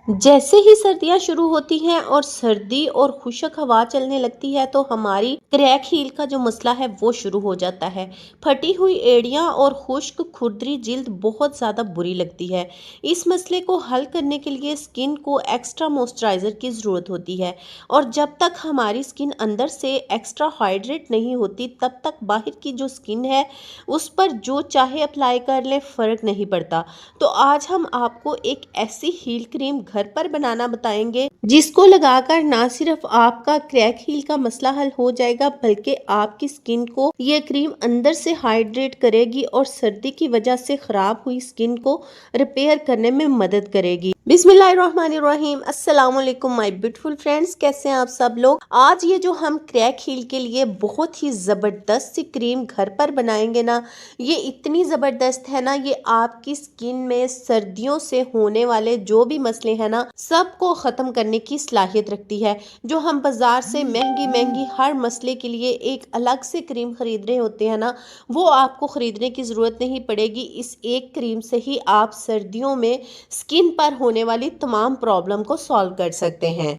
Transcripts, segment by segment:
जैसे ही सर्दियां शुरू होती हैं और सर्दी और खुशक हवा चलने लगती है तो हमारी क्रैक हील का जो मसला है वो शुरू हो जाता है। फटी हुई एड़ियां और खुश्क खुरदरी जिल्द बहुत ज़्यादा बुरी लगती है। इस मसले को हल करने के लिए स्किन को एक्स्ट्रा मॉइस्चराइज़र की ज़रूरत होती है और जब तक हमारी स्किन अंदर से एक्स्ट्रा हाइड्रेट नहीं होती तब तक बाहर की जो स्किन है उस पर जो चाहे अप्लाई कर ले, फ़र्क नहीं पड़ता। तो आज हम आपको एक ऐसी हील क्रीम घर पर बनाना बताएंगे जिसको लगाकर ना सिर्फ आपका क्रैक हील का मसला हल हो जाएगा बल्कि आपकी स्किन को ये क्रीम अंदर से हाइड्रेट करेगी और सर्दी की वजह से खराब हुई स्किन को रिपेयर करने में मदद करेगी। बिस्मिल्लाहिर्रहमानिर्रहीम, अस्सलाम वालेकुम माय ब्यूटीफुल फ्रेंड्स, कैसे हैं आप सब लोग। आज ये जो हम क्रैक हील के लिए बहुत ही ज़बरदस्त सी क्रीम घर पर बनाएंगे ना, ये इतनी ज़बरदस्त है ना, ये आपकी स्किन में सर्दियों से होने वाले जो भी मसले हैं ना सबको ख़त्म करने की सलाहियत रखती है। जो हम बाज़ार से महंगी महंगी हर मसले के लिए एक अलग से क्रीम ख़रीद रहे होते हैं ना, वो आपको ख़रीदने की ज़रूरत नहीं पड़ेगी। इस एक क्रीम से ही आप सर्दियों में स्किन पर होने वाली तमाम प्रॉब्लम को सॉल्व कर सकते हैं।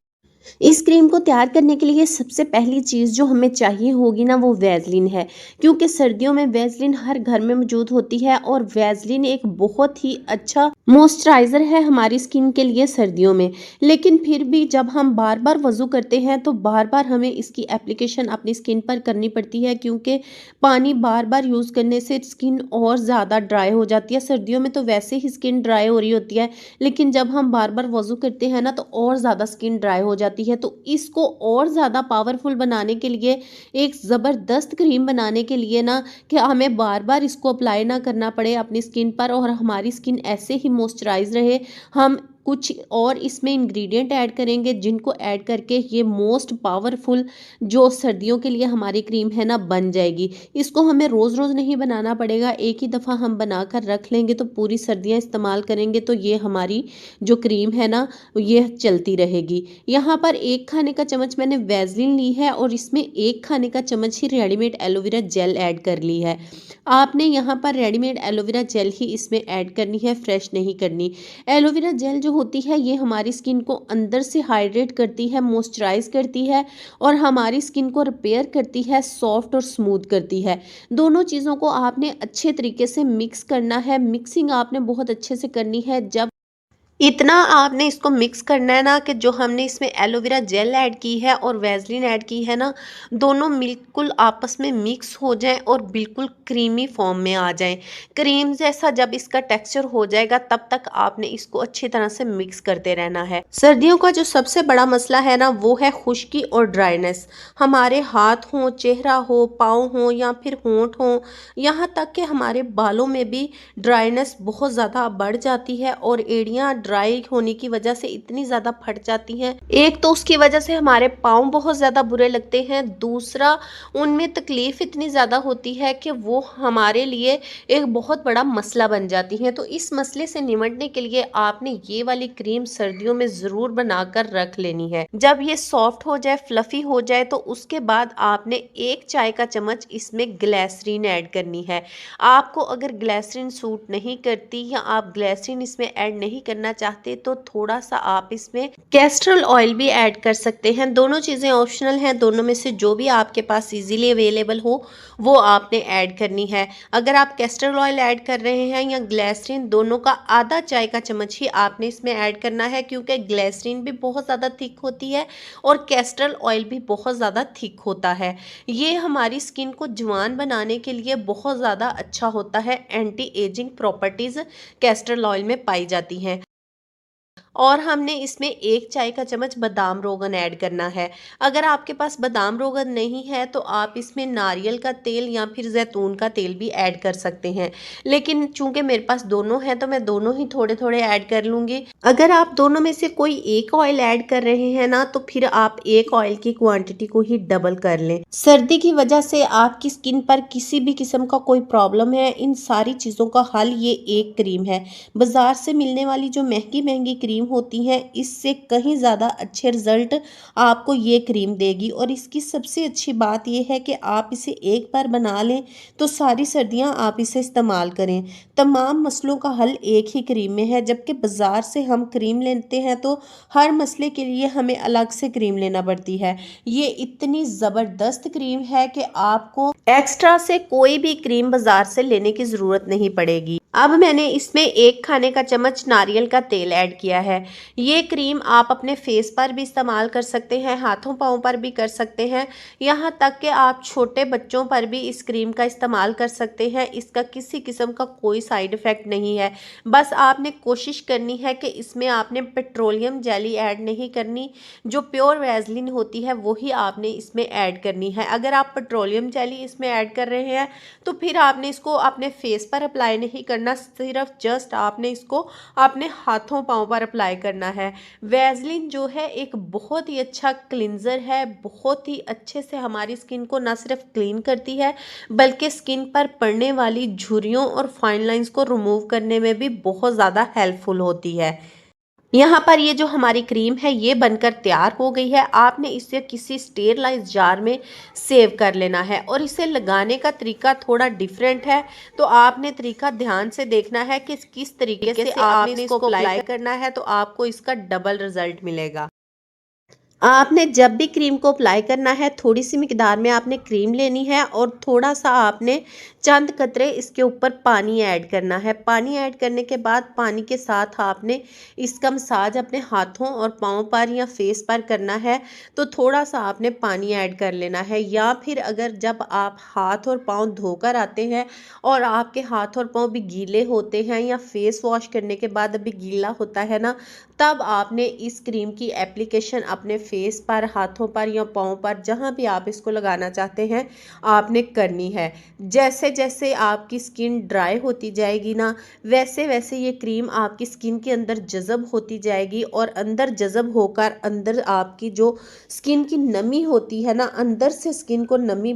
इस क्रीम को तैयार करने के लिए सबसे पहली चीज़ जो हमें चाहिए होगी ना वो वैसलीन है, क्योंकि सर्दियों में वैसलीन हर घर में मौजूद होती है और वैसलीन एक बहुत ही अच्छा मॉइस्चराइज़र है हमारी स्किन के लिए सर्दियों में। लेकिन फिर भी जब हम बार बार वज़ू करते हैं तो बार बार हमें इसकी एप्लीकेशन अपनी स्किन पर करनी पड़ती है, क्योंकि पानी बार बार यूज़ करने से स्किन और ज़्यादा ड्राई हो जाती है। सर्दियों में तो वैसे ही स्किन ड्राई हो रही होती है, लेकिन जब हम बार बार वज़ू करते हैं ना तो और ज़्यादा स्किन ड्राई हो जाती है। तो इसको और ज़्यादा पावरफुल बनाने के लिए, एक ज़बरदस्त क्रीम बनाने के लिए ना, कि हमें बार बार इसको अप्लाई ना करना पड़े अपनी स्किन पर और हमारी स्किन ऐसे ही मॉइस्चराइज रहे, हम कुछ और इसमें इंग्रेडिएंट ऐड करेंगे जिनको ऐड करके ये मोस्ट पावरफुल जो सर्दियों के लिए हमारी क्रीम है ना बन जाएगी। इसको हमें रोज़ रोज़ नहीं बनाना पड़ेगा, एक ही दफ़ा हम बनाकर रख लेंगे तो पूरी सर्दियाँ इस्तेमाल करेंगे तो ये हमारी जो क्रीम है ना ये चलती रहेगी। यहाँ पर 1 खाने का चम्मच मैंने वैसलीन ली है और इसमें 1 खाने का चम्मच ही रेडीमेड एलोवेरा जेल ऐड कर ली है। आपने यहाँ पर रेडीमेड एलोवेरा जेल ही इसमें ऐड करनी है, फ्रेश नहीं करनी। एलोवेरा जेल जो होती है ये हमारी स्किन को अंदर से हाइड्रेट करती है, मॉइस्चराइज करती है और हमारी स्किन को रिपेयर करती है, सॉफ्ट और स्मूथ करती है। दोनों चीज़ों को आपने अच्छे तरीके से मिक्स करना है। मिक्सिंग आपने बहुत अच्छे से करनी है। जब इतना आपने इसको मिक्स करना है ना कि जो हमने इसमें एलोवेरा जेल ऐड की है और वैसलीन ऐड की है ना, दोनों बिल्कुल आपस में मिक्स हो जाएं और बिल्कुल क्रीमी फॉर्म में आ जाएं। क्रीम जैसा जब इसका टेक्सचर हो जाएगा तब तक आपने इसको अच्छी तरह से मिक्स करते रहना है। सर्दियों का जो सबसे बड़ा मसला है ना वो है खुश्की और ड्राइनेस। हमारे हाथ हों, चेहरा हो, पाँव हों या फिर होंठ हों, यहाँ तक कि हमारे बालों में भी ड्राइनेस बहुत ज़्यादा बढ़ जाती है और एड़ियाँ ड्राई होने की वजह से इतनी ज़्यादा फट जाती हैं। एक तो उसकी वजह से हमारे पाँव बहुत ज़्यादा बुरे लगते हैं, दूसरा उनमें तकलीफ़ इतनी ज़्यादा होती है कि वो हमारे लिए एक बहुत बड़ा मसला बन जाती हैं। तो इस मसले से निमटने के लिए आपने ये वाली क्रीम सर्दियों में ज़रूर बनाकर रख लेनी है। जब ये सॉफ्ट हो जाए, फ्लफ़ी हो जाए तो उसके बाद आपने 1 चाय का चम्मच इसमें ग्लिसरीन ऐड करनी है। आपको अगर ग्लिसरीन सूट नहीं करती या आप ग्लिसरीन इसमें ऐड नहीं करना चाहते तो थोड़ा सा आप इसमें कैस्ट्रल ऑयल भी ऐड कर सकते हैं। दोनों चीज़ें ऑप्शनल हैं, दोनों में से जो भी आपके पास इजीली अवेलेबल हो वो आपने ऐड करनी है। अगर आप कैस्ट्रल ऑयल ऐड कर रहे हैं या ग्लिसरीन, दोनों का आधा चाय का चम्मच ही आपने इसमें ऐड करना है, क्योंकि ग्लिसरीन भी बहुत ज़्यादा थिक होती है और कैस्ट्रल ऑयल भी बहुत ज़्यादा थिक होता है। ये हमारी स्किन को जवान बनाने के लिए बहुत ज़्यादा अच्छा होता है। Anti ageing properties castor oil में पाई जाती हैं। और हमने इसमें 1 चाय का चम्मच बादाम रोगन ऐड करना है। अगर आपके पास बादाम रोगन नहीं है तो आप इसमें नारियल का तेल या फिर जैतून का तेल भी ऐड कर सकते हैं, लेकिन चूंकि मेरे पास दोनों हैं तो मैं दोनों ही थोड़े थोड़े ऐड कर लूँगी। अगर आप दोनों में से कोई एक ऑयल ऐड कर रहे हैं ना तो फिर आप एक ऑयल की क्वांटिटी को ही डबल कर लें। सर्दी की वजह से आपकी स्किन पर किसी भी किस्म का कोई प्रॉब्लम है, इन सारी चीज़ों का हल ये एक क्रीम है। बाजार से मिलने वाली जो महंगी महंगी क्रीम क्रीम होती है इससे कहीं ज़्यादा अच्छे रिजल्ट आपको ये क्रीम देगी। और इसकी सबसे अच्छी बात यह है कि आप इसे एक बार बना लें तो सारी सर्दियां आप इसे इस्तेमाल करें। तमाम मसलों का हल एक ही क्रीम में है, जबकि बाज़ार से हम क्रीम लेते हैं तो हर मसले के लिए हमें अलग से क्रीम लेना पड़ती है। ये इतनी ज़बरदस्त क्रीम है कि आपको एक्स्ट्रा से कोई भी क्रीम बाजार से लेने की ज़रूरत नहीं पड़ेगी। अब मैंने इसमें 1 खाने का चम्मच नारियल का तेल ऐड किया है। ये क्रीम आप अपने फेस पर भी इस्तेमाल कर सकते हैं, हाथों पाँव पर भी कर सकते हैं, यहाँ तक कि आप छोटे बच्चों पर भी इस क्रीम का इस्तेमाल कर सकते हैं। इसका किसी किस्म का कोई साइड इफ़ेक्ट नहीं है। बस आपने कोशिश करनी है कि इसमें आपने पेट्रोलियम जेली ऐड नहीं करनी, जो प्योर वैसलीन होती है वही आपने इसमें ऐड करनी है। अगर आप पेट्रोलियम जेली इसमें ऐड कर रहे हैं तो फिर आपने इसको अपने फेस पर अप्लाई नहीं करना, सिर्फ जस्ट आपने इसको अपने हाथों पाँव पर अप्लाई करना है। वैसलीन जो है एक बहुत ही अच्छा क्लिंजर है, बहुत ही अच्छे से हमारी स्किन को ना सिर्फ क्लीन करती है बल्कि स्किन पर पड़ने वाली झुर्रियों और फाइन लाइंस को रिमूव करने में भी बहुत ज़्यादा हेल्पफुल होती है। यहाँ पर ये जो हमारी क्रीम है ये बनकर तैयार हो गई है। आपने इसे किसी स्टेरलाइज जार में सेव कर लेना है और इसे लगाने का तरीका थोड़ा डिफरेंट है, तो आपने तरीका ध्यान से देखना है कि किस तरीके से आपने इसको अप्लाई करना है, तो आपको इसका डबल रिजल्ट मिलेगा। आपने जब भी क्रीम को अप्लाई करना है थोड़ी सी मिकदार में आपने क्रीम लेनी है और थोड़ा सा आपने चंद कतरे इसके ऊपर पानी ऐड करना है। पानी ऐड करने के बाद पानी के साथ आपने इसका मसाज अपने हाथों और पाँव पर या फेस पर करना है, तो थोड़ा सा आपने पानी ऐड कर लेना है। या फिर अगर जब आप हाथ और पाँव धोकर आते हैं और आपके हाथ और पाँव भी गीले होते हैं या फेस वॉश करने के बाद अभी गीला होता है ना, तब आपने इस क्रीम की एप्लीकेशन अपने फेस पर, हाथों पर या पाँव पर, जहाँ भी आप इसको लगाना चाहते हैं आपने करनी है। जैसे जैसे आपकी स्किन ड्राई होती जाएगी ना, वैसे वैसे ये क्रीम आपकी स्किन के अंदर जज़ब होती जाएगी और अंदर जज़ब होकर अंदर आपकी जो स्किन की नमी होती है ना, अंदर से स्किन को नमी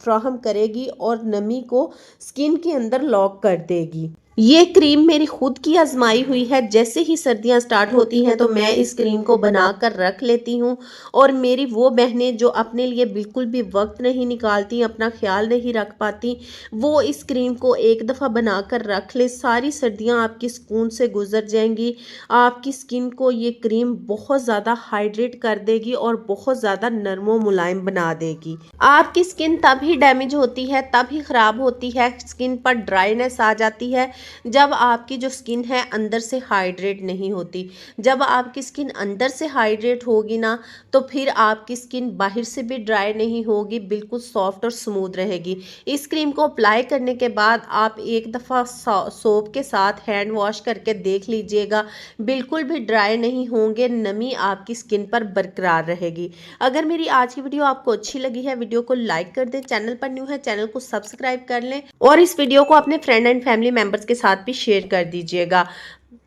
फ्राहम करेगी और नमी को स्किन के अंदर लॉक कर देगी। ये क्रीम मेरी खुद की आजमाई हुई है। जैसे ही सर्दियां स्टार्ट होती हैं तो मैं इस क्रीम को बनाकर रख लेती हूँ और मेरी वो बहनें जो अपने लिए बिल्कुल भी वक्त नहीं निकालती, अपना ख्याल नहीं रख पाती, वो इस क्रीम को एक दफ़ा बनाकर रख ले, सारी सर्दियां आपकी सुकून से गुजर जाएंगी। आपकी स्किन को ये क्रीम बहुत ज़्यादा हाइड्रेट कर देगी और बहुत ज़्यादा नरम व मुलायम बना देगी। आपकी स्किन तभी डैमेज होती है, तभी ख़राब होती है, स्किन पर ड्राइनेस आ जाती है जब आपकी जो स्किन है अंदर से हाइड्रेट नहीं होती। जब आपकी स्किन अंदर से हाइड्रेट होगी ना, तो फिर आपकी स्किन बाहर से भी ड्राई नहीं होगी, बिल्कुल सॉफ्ट और स्मूथ रहेगी। इस क्रीम को अप्लाई करने के बाद आप एक दफ़ा सोप के साथ हैंड वॉश करके देख लीजिएगा, बिल्कुल भी ड्राई नहीं होंगे, नमी आपकी स्किन पर बरकरार रहेगी। अगर मेरी आज की वीडियो आपको अच्छी लगी है, वीडियो को लाइक कर दें, चैनल पर न्यू है चैनल को सब्सक्राइब कर लें और इस वीडियो को अपने फ्रेंड एंड फैमिली मेंबर्स के साथ भी शेयर कर दीजिएगा।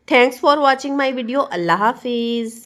Thanks for watching my video. अल्लाह हाफिज़।